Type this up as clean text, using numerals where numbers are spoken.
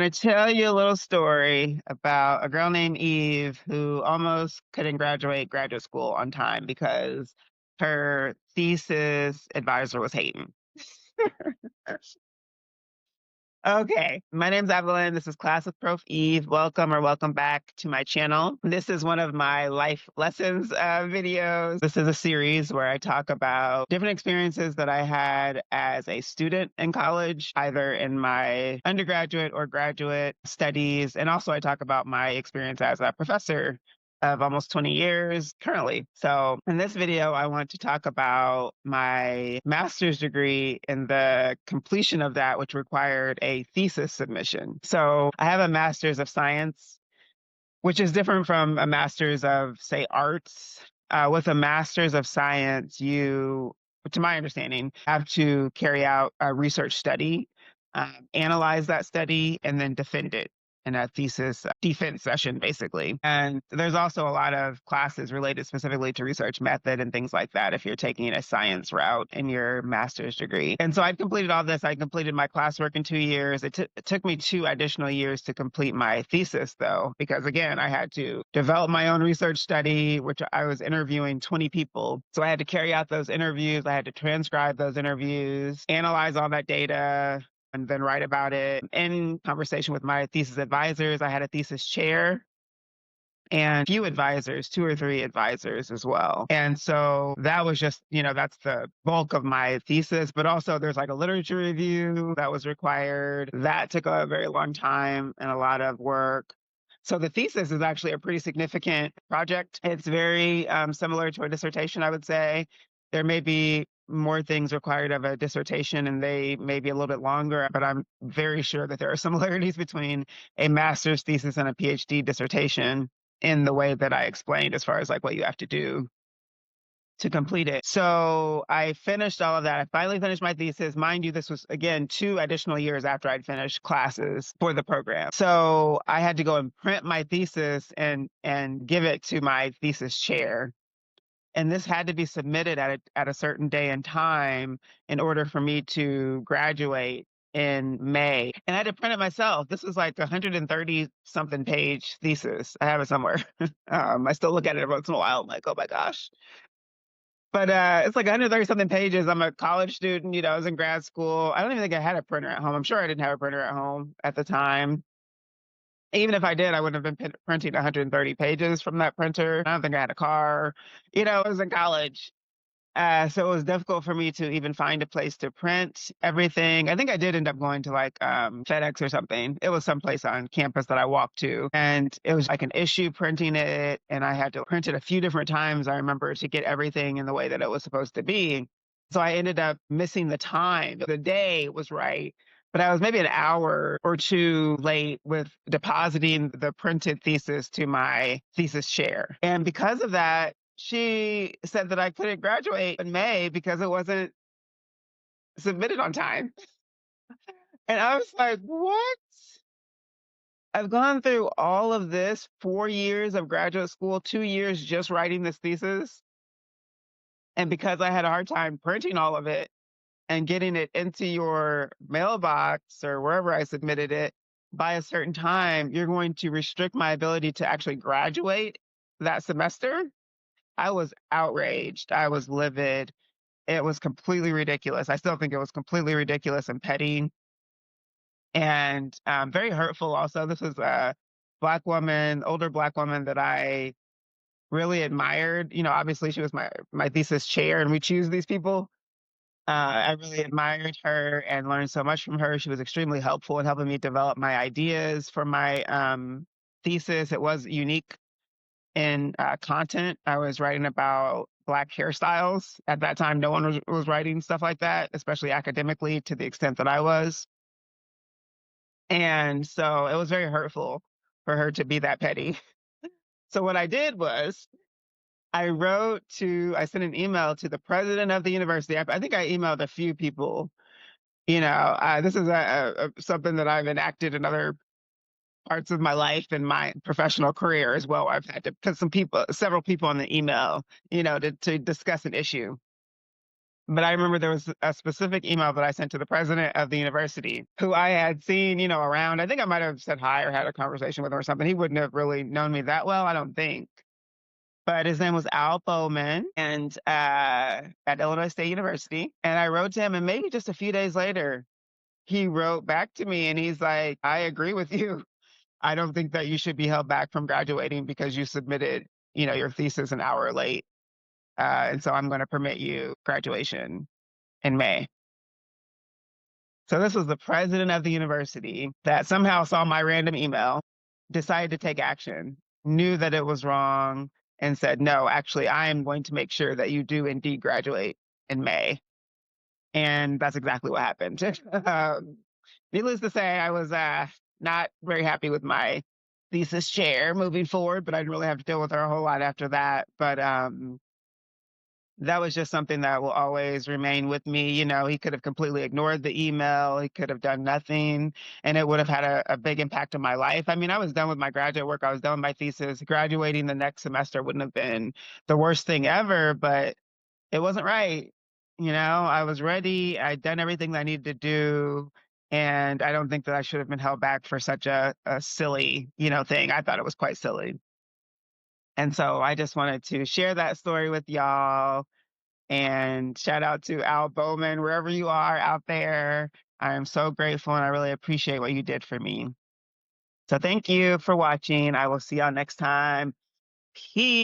to tell you a little story about a girl named Eve who almost couldn't graduate graduate school on time because her thesis advisor was hating. Okay, my name's Evelyn. This is Class with Prof. Eve. Welcome or welcome back to my channel. This is one of my life lessons videos. This is a series where I talk about different experiences that I had as a student in college, either in my undergraduate or graduate studies. And also I talk about my experience as a professor of almost 20 years currently. So in this video, I want to talk about my master's degree and the completion of that, which required a thesis submission. So I have a master's of science, which is different from a master's of, say, arts. With a master's of science, you, to my understanding, have to carry out a research study, analyze that study, and then defend it in a thesis defense session, basically. And there's also a lot of classes related specifically to research method and things like that if you're taking a science route in your master's degree. And so I've completed all this. I completed my classwork in 2 years. It took me 2 additional years to complete my thesis, though, because again, I had to develop my own research study, which I was interviewing 20 people. So I had to carry out those interviews. I had to transcribe those interviews, analyze all that data, and then write about it. In conversation with my thesis advisors, I had a thesis chair and a few advisors, 2 or 3 advisors as well. And so that was just, that's the bulk of my thesis. But also there's like a literature review that was required. That took a very long time and a lot of work. So the thesis is actually a pretty significant project. It's very similar to a dissertation, I would say. There may be more things required of a dissertation and they may be a little bit longer, but I'm very sure that there are similarities between a master's thesis and a PhD dissertation in the way that I explained as far as like what you have to do to complete it. So I finished all of that. I finally finished my thesis. Mind you, this was again 2 additional years after I'd finished classes for the program. So I had to go and print my thesis and give it to my thesis chair. And this had to be submitted at a certain day and time in order for me to graduate in May. And I had to print it myself. This was like 130 something page thesis. I have it somewhere. I still look at it every once in a while. I'm like, oh my gosh. But it's like 130 something pages. I'm a college student, I was in grad school. I don't even think I had a printer at home. I'm sure I didn't have a printer at home at the time. Even if I did, I wouldn't have been printing 130 pages from that printer. I don't think I had a car. I was in college. So it was difficult for me to even find a place to print everything. I think I did end up going to like FedEx or something. It was someplace on campus that I walked to, and it was like an issue printing it, and I had to print it a few different times. I remember to get everything in the way that it was supposed to be. So I ended up missing the time. The day was right, but I was maybe an hour or two late with depositing the printed thesis to my thesis chair. And because of that, she said that I couldn't graduate in May because it wasn't submitted on time. And I was like, what? I've gone through all of this, 4 years of graduate school, 2 years just writing this thesis. And because I had a hard time printing all of it and getting it into your mailbox or wherever I submitted it by a certain time, you're going to restrict my ability to actually graduate that semester. I was outraged. I was livid. It was completely ridiculous. I still think it was completely ridiculous and petty and very hurtful also. This was a Black woman, older Black woman that I really admired. Obviously she was my thesis chair and we choose these people. I really admired her and learned so much from her. She was extremely helpful in helping me develop my ideas for my thesis. It was unique in content. I was writing about Black hairstyles. At that time, no one was writing stuff like that, especially academically to the extent that I was. And so it was very hurtful for her to be that petty. So what I did was I sent an email to the president of the university. I think I emailed a few people. This is something that I've enacted in other parts of my life and my professional career as well. I've had to put several people on the email, to discuss an issue. But I remember there was a specific email that I sent to the president of the university who I had seen, around. I think I might have said hi or had a conversation with him or something. He wouldn't have really known me that well, I don't think. But his name was Al Bowman, and at Illinois State University. And I wrote to him, and maybe just a few days later, he wrote back to me and he's like, I agree with you. I don't think that you should be held back from graduating because you submitted, your thesis an hour late. And so I'm going to permit you graduation in May. So this was the president of the university that somehow saw my random email, decided to take action, knew that it was wrong, and said, no, actually, I am going to make sure that you do indeed graduate in May. And that's exactly what happened. Needless to say, I was not very happy with my thesis chair moving forward, but I didn't really have to deal with her a whole lot after that. But that was just something that will always remain with me. He could have completely ignored the email. He could have done nothing, and it would have had a big impact on my life. I mean, I was done with my graduate work. I was done with my thesis. Graduating the next semester wouldn't have been the worst thing ever, but it wasn't right. I was ready. I'd done everything that I needed to do. And I don't think that I should have been held back for such a silly, thing. I thought it was quite silly. And so I just wanted to share that story with y'all. And shout out to Al Bowman, wherever you are out there. I am so grateful and I really appreciate what you did for me. So thank you for watching. I will see y'all next time. Peace.